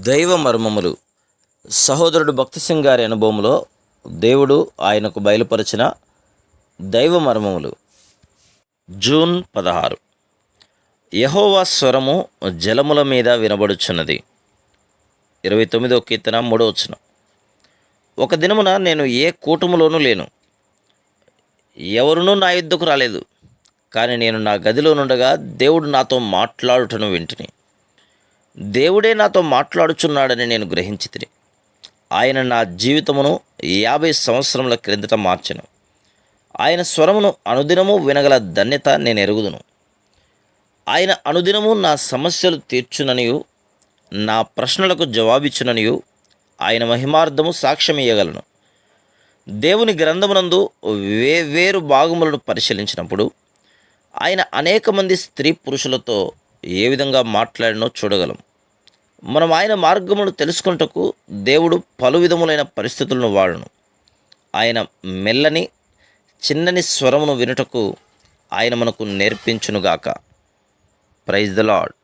దైవ మర్మములు. సహోదరుడు భక్తి సింగ్ గారి అనుభవంలో దేవుడు ఆయనకు బయలుపరిచిన దైవ మర్మములు. జూన్ 16. యెహోవా స్వరము జలముల మీద వినబడుచున్నది. 29వ కీర్తన 3వ వచనం. ఒక దినమున నేను ఏ కూటములోనూ లేను, ఎవరునూ నా యుద్ధకు రాలేదు. కానీ నేను నా గదిలో నుండగా దేవుడు నాతో మాట్లాడుటను వింటిని. దేవుడే నాతో మాట్లాడుచున్నాడని నేను గ్రహించితిని. ఆయన నా జీవితమును 50 సంవత్సరముల క్రిందట మార్చెను. ఆయన స్వరమును అనుదినము వినగల ధన్యత నేను ఎరుగుదును. ఆయన అనుదినము నా సమస్యలు తీర్చుననియు నా ప్రశ్నలకు జవాబిచ్చుననియు ఆయన మహిమార్థము సాక్ష్యమియ్యగలను. దేవుని గ్రంథమునందు వేరు భాగములను పరిశీలించినప్పుడు ఆయన అనేక మంది స్త్రీ పురుషులతో ఏ విధంగా మాట్లాడినో చూడగలం. మనం ఆయన మార్గమును తెలుసుకొనుటకు దేవుడు పలు విధములైన పరిస్థితులను వాడును. ఆయన మెల్లని చిన్నని స్వరమును వినుటకు ఆయన మనకు నేర్పించునుగాక. Praise the lord.